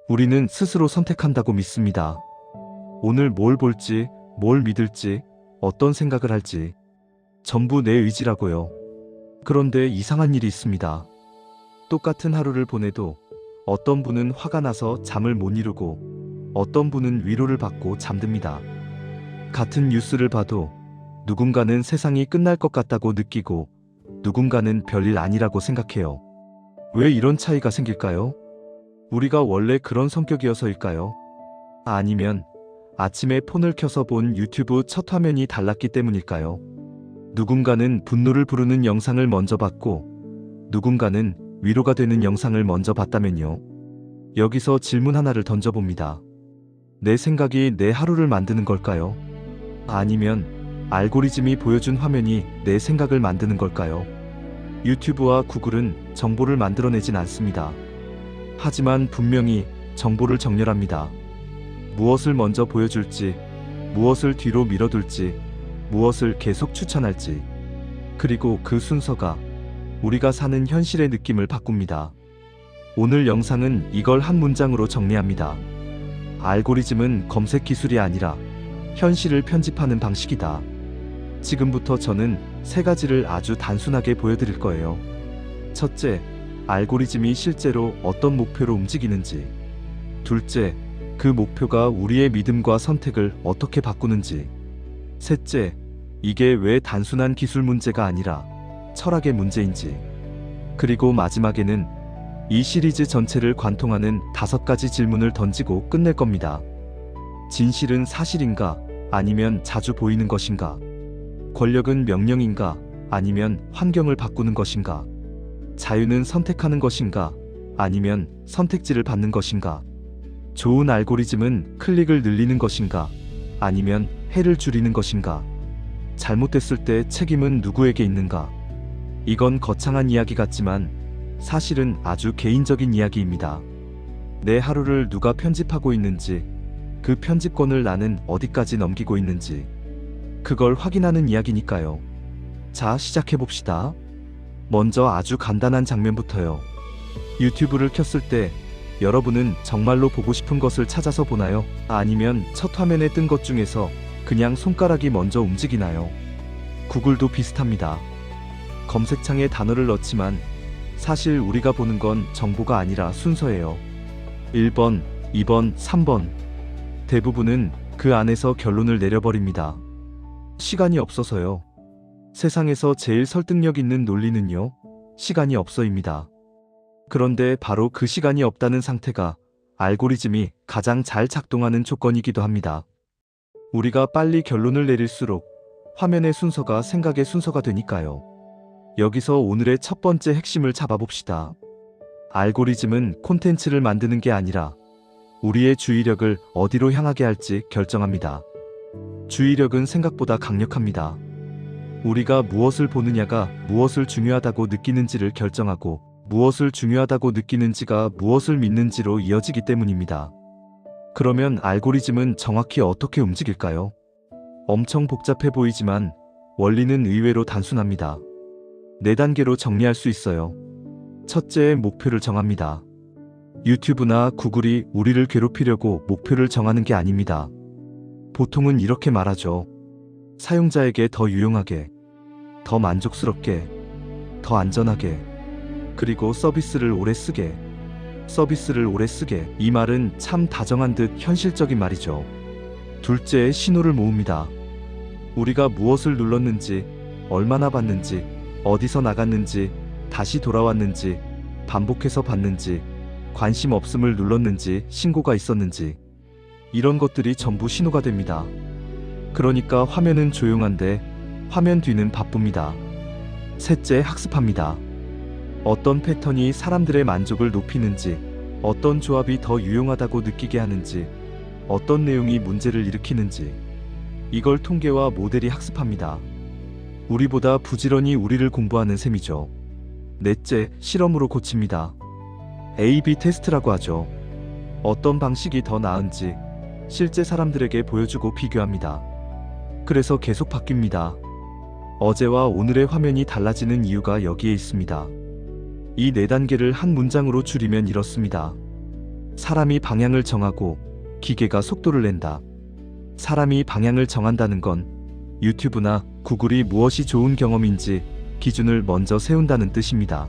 우리는 스스로 선택한다고 믿습니다. 오늘 뭘 볼지, 뭘 믿을지, 어떤 생각을 할지. 전부 내 의지라고요. 그런데 이상한 일이 있습니다. 똑같은 하루를 보내도 어떤 분은 화가 나서 잠을 못 이루고 어떤 분은 위로를 받고 잠듭니다. 같은 뉴스를 봐도 누군가는 세상이 끝날 것 같다고 느끼고 누군가는 별일 아니라고 생각해요. 왜 이런 차이가 생길까요? 우리가 원래 그런 성격이어서일까요? 아니면 아침에 폰을 켜서 본 유튜브 첫 화면이 달랐기 때문일까요? 누군가는 분노를 부르는 영상을 먼저 봤고 누군가는 위로가 되는 영상을 먼저 봤다면요. 여기서 질문 하나를 던져봅니다. 내 생각이 내 하루를 만드는 걸까요? 아니면 알고리즘이 보여준 화면이 내 생각을 만드는 걸까요? 유튜브와 구글은 정보를 만들어내진 않습니다. 하지만 분명히 정보를 정렬합니다. 무엇을 먼저 보여줄지, 무엇을 뒤로 밀어둘지, 무엇을 계속 추천할지. 그리고 그 순서가 우리가 사는 현실의 느낌을 바꿉니다. 오늘 영상은 이걸 한 문장으로 정리합니다. 알고리즘은 검색 기술이 아니라 현실을 편집하는 방식이다. 지금부터 저는 세 가지를 아주 단순하게 보여드릴 거예요. 첫째, 알고리즘이 실제로 어떤 목표로 움직이는지. 둘째, 그 목표가 우리의 믿음과 선택을 어떻게 바꾸는지. 셋째, 이게 왜 단순한 기술 문제가 아니라 철학의 문제인지. 그리고 마지막에는 이 시리즈 전체를 관통하는 5가지 질문을 던지고 끝낼 겁니다. 진실은 사실인가? 아니면 자주 보이는 것인가? 권력은 명령인가? 아니면 환경을 바꾸는 것인가? 자유는 선택하는 것인가? 아니면 선택지를 받는 것인가? 좋은 알고리즘은 클릭을 늘리는 것인가? 아니면 해를 줄이는 것인가? 잘못됐을 때 책임은 누구에게 있는가? 이건 거창한 이야기 같지만 사실은 아주 개인적인 이야기입니다. 내 하루를 누가 편집하고 있는지, 그 편집권을 나는 어디까지 넘기고 있는지, 그걸 확인하는 이야기니까요. 자, 시작해봅시다. 먼저 아주 간단한 장면부터요. 유튜브를 켰을 때 여러분은 정말로 보고 싶은 것을 찾아서 보나요? 아니면 첫 화면에 뜬 것 중에서 그냥 손가락이 먼저 움직이나요? 구글도 비슷합니다. 검색창에 단어를 넣지만 사실 우리가 보는 건 정보가 아니라 순서예요. 1번, 2번, 3번. 대부분은 그 안에서 결론을 내려버립니다. 시간이 없어서요. 세상에서 제일 설득력 있는 논리는요, 시간이 없어입니다. 그런데 바로 그 시간이 없다는 상태가 알고리즘이 가장 잘 작동하는 조건이기도 합니다. 우리가 빨리 결론을 내릴수록 화면의 순서가 생각의 순서가 되니까요. 여기서 오늘의 첫 번째 핵심을 잡아봅시다. 알고리즘은 콘텐츠를 만드는 게 아니라 우리의 주의력을 어디로 향하게 할지 결정합니다. 주의력은 생각보다 강력합니다. 우리가 무엇을 보느냐가 무엇을 중요하다고 느끼는지를 결정하고 무엇을 중요하다고 느끼는지가 무엇을 믿는지로 이어지기 때문입니다. 그러면 알고리즘은 정확히 어떻게 움직일까요? 엄청 복잡해 보이지만 원리는 의외로 단순합니다. 4단계로 정리할 수 있어요. 첫째, 목표를 정합니다. 유튜브나 구글이 우리를 괴롭히려고 목표를 정하는 게 아닙니다. 보통은 이렇게 말하죠. 사용자에게 더 유용하게, 더 만족스럽게, 더 안전하게, 그리고 서비스를 오래 쓰게. 서비스를 오래 쓰게. 이 말은 참 다정한 듯 현실적인 말이죠. 둘째, 신호를 모읍니다. 우리가 무엇을 눌렀는지, 얼마나 봤는지, 어디서 나갔는지, 다시 돌아왔는지, 반복해서 봤는지, 관심 없음을 눌렀는지, 신고가 있었는지, 이런 것들이 전부 신호가 됩니다. 그러니까 화면은 조용한데 화면 뒤는 바쁩니다. 셋째, 학습합니다. 어떤 패턴이 사람들의 만족을 높이는지, 어떤 조합이 더 유용하다고 느끼게 하는지, 어떤 내용이 문제를 일으키는지, 이걸 통계와 모델이 학습합니다. 우리보다 부지런히 우리를 공부하는 셈이죠. 넷째, 실험으로 고칩니다. A/B 테스트라고 하죠. 어떤 방식이 더 나은지 실제 사람들에게 보여주고 비교합니다. 그래서 계속 바뀝니다. 어제와 오늘의 화면이 달라지는 이유가 여기에 있습니다. 이 4단계를 한 문장으로 줄이면 이렇습니다. 사람이 방향을 정하고 기계가 속도를 낸다. 사람이 방향을 정한다는 건 유튜브나 구글이 무엇이 좋은 경험인지 기준을 먼저 세운다는 뜻입니다.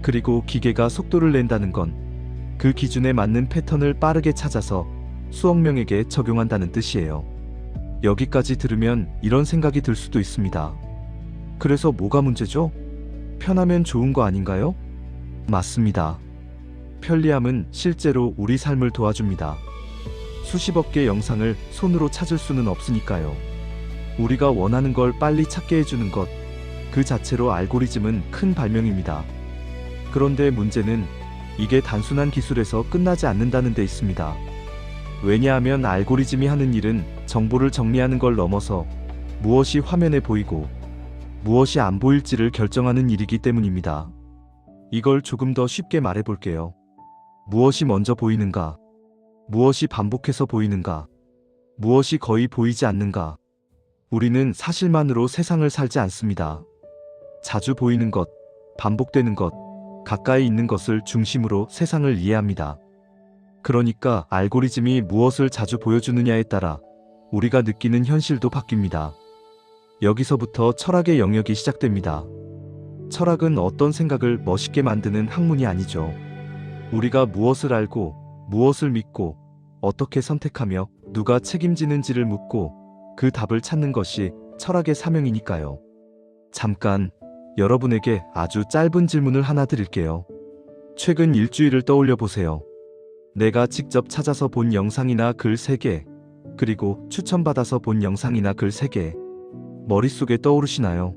그리고 기계가 속도를 낸다는 건 그 기준에 맞는 패턴을 빠르게 찾아서 수억 명에게 적용한다는 뜻이에요. 여기까지 들으면 이런 생각이 들 수도 있습니다. 그래서 뭐가 문제죠? 편하면 좋은 거 아닌가요? 맞습니다. 편리함은 실제로 우리 삶을 도와줍니다. 수십억 개 영상을 손으로 찾을 수는 없으니까요. 우리가 원하는 걸 빨리 찾게 해주는 것, 그 자체로 알고리즘은 큰 발명입니다. 그런데 문제는 이게 단순한 기술에서 끝나지 않는다는 데 있습니다. 왜냐하면 알고리즘이 하는 일은 정보를 정리하는 걸 넘어서 무엇이 화면에 보이고 무엇이 안 보일지를 결정하는 일이기 때문입니다. 이걸 조금 더 쉽게 말해볼게요. 무엇이 먼저 보이는가? 무엇이 반복해서 보이는가? 무엇이 거의 보이지 않는가? 우리는 사실만으로 세상을 살지 않습니다. 자주 보이는 것, 반복되는 것, 가까이 있는 것을 중심으로 세상을 이해합니다. 그러니까 알고리즘이 무엇을 자주 보여주느냐에 따라 우리가 느끼는 현실도 바뀝니다. 여기서부터 철학의 영역이 시작됩니다. 철학은 어떤 생각을 멋있게 만드는 학문이 아니죠. 우리가 무엇을 알고, 무엇을 믿고, 어떻게 선택하며 누가 책임지는지를 묻고 그 답을 찾는 것이 철학의 사명이니까요. 잠깐 여러분에게 아주 짧은 질문을 하나 드릴게요. 최근 일주일을 떠올려 보세요. 내가 직접 찾아서 본 영상이나 글 3개, 그리고 추천받아서 본 영상이나 글 3개, 머릿속에 떠오르시나요?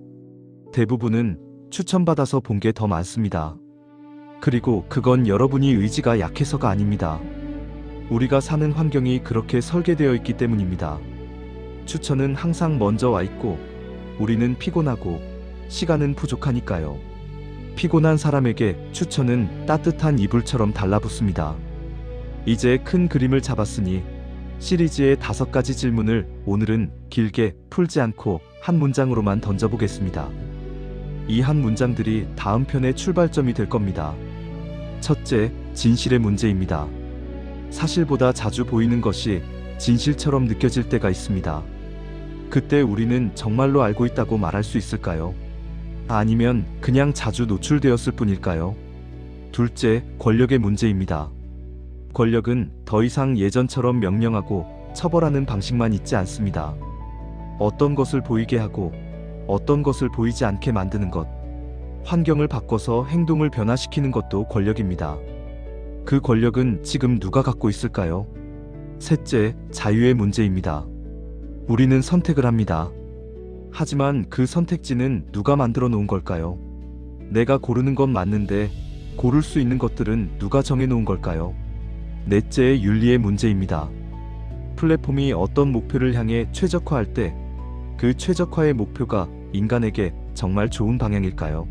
대부분은 추천받아서 본 게 더 많습니다. 그리고 그건 여러분이 의지가 약해서가 아닙니다. 우리가 사는 환경이 그렇게 설계되어 있기 때문입니다. 추천은 항상 먼저 와 있고 우리는 피곤하고 시간은 부족하니까요. 피곤한 사람에게 추천은 따뜻한 이불처럼 달라붙습니다. 이제 큰 그림을 잡았으니 시리즈의 5가지 질문을 오늘은 길게 풀지 않고 한 문장으로만 던져보겠습니다. 이 한 문장들이 다음 편의 출발점이 될 겁니다. 첫째, 진실의 문제입니다. 사실보다 자주 보이는 것이 진실처럼 느껴질 때가 있습니다. 그때 우리는 정말로 알고 있다고 말할 수 있을까요? 아니면 그냥 자주 노출되었을 뿐일까요? 둘째, 권력의 문제입니다. 권력은 더 이상 예전처럼 명령하고 처벌하는 방식만 있지 않습니다. 어떤 것을 보이게 하고 어떤 것을 보이지 않게 만드는 것, 환경을 바꿔서 행동을 변화시키는 것도 권력입니다. 그 권력은 지금 누가 갖고 있을까요? 셋째, 자유의 문제입니다. 우리는 선택을 합니다. 하지만 그 선택지는 누가 만들어 놓은 걸까요? 내가 고르는 건 맞는데 고를 수 있는 것들은 누가 정해 놓은 걸까요? 넷째, 윤리의 문제입니다. 플랫폼이 어떤 목표를 향해 최적화할 때 그 최적화의 목표가 인간에게 정말 좋은 방향일까요?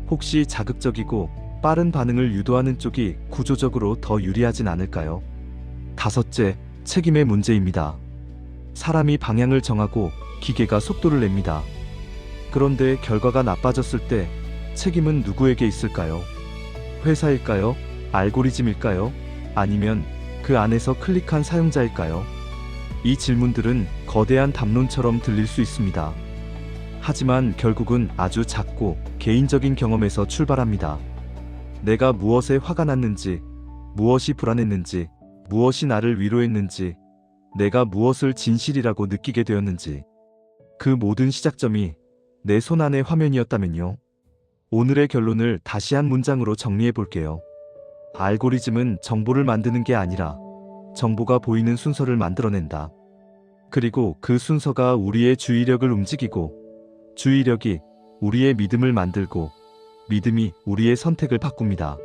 혹시 자극적이고 빠른 반응을 유도하는 쪽이 구조적으로 더 유리하진 않을까요? 다섯째, 책임의 문제입니다. 사람이 방향을 정하고 기계가 속도를 냅니다. 그런데 결과가 나빠졌을 때 책임은 누구에게 있을까요? 회사일까요? 알고리즘일까요? 아니면 그 안에서 클릭한 사용자일까요? 이 질문들은 거대한 담론처럼 들릴 수 있습니다. 하지만 결국은 아주 작고 개인적인 경험에서 출발합니다. 내가 무엇에 화가 났는지, 무엇이 불안했는지, 무엇이 나를 위로했는지, 내가 무엇을 진실이라고 느끼게 되었는지, 그 모든 시작점이 내 손 안의 화면이었다면요. 오늘의 결론을 다시 한 문장으로 정리해 볼게요. 알고리즘은 정보를 만드는 게 아니라 정보가 보이는 순서를 만들어낸다. 그리고 그 순서가 우리의 주의력을 움직이고 주의력이 우리의 믿음을 만들고 믿음이 우리의 선택을 바꿉니다.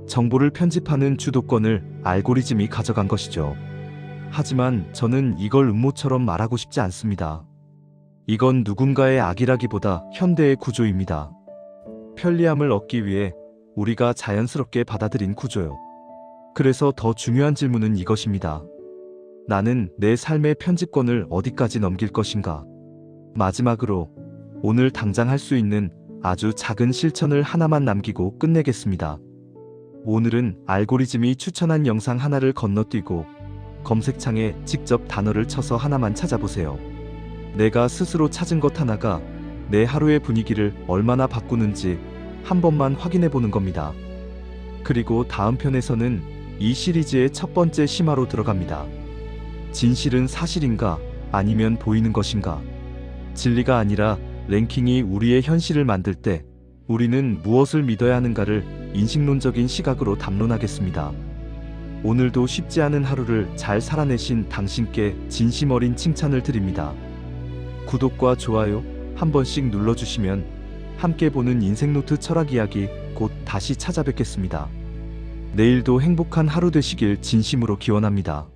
정보를 편집하는 주도권을 알고리즘이 가져간 것이죠. 하지만 저는 이걸 음모처럼 말하고 싶지 않습니다. 이건 누군가의 악이라기보다 현대의 구조입니다. 편리함을 얻기 위해 우리가 자연스럽게 받아들인 구조요. 그래서 더 중요한 질문은 이것입니다. 나는 내 삶의 편집권을 어디까지 넘길 것인가? 마지막으로 오늘 당장 할 수 있는 아주 작은 실천을 하나만 남기고 끝내겠습니다. 오늘은 알고리즘이 추천한 영상 하나를 건너뛰고 검색창에 직접 단어를 쳐서 하나만 찾아보세요. 내가 스스로 찾은 것 하나가 내 하루의 분위기를 얼마나 바꾸는지 한 번만 확인해 보는 겁니다. 그리고 다음 편에서는 이 시리즈의 첫 번째 심화로 들어갑니다. 진실은 사실인가? 아니면 보이는 것인가? 진리가 아니라 랭킹이 우리의 현실을 만들 때 우리는 무엇을 믿어야 하는가를 인식론적인 시각으로 담론하겠습니다. 오늘도 쉽지 않은 하루를 잘 살아내신 당신께 진심 어린 칭찬을 드립니다. 구독과 좋아요 한 번씩 눌러주시면 함께 보는 인생노트 철학 이야기 곧 다시 찾아뵙겠습니다. 내일도 행복한 하루 되시길 진심으로 기원합니다.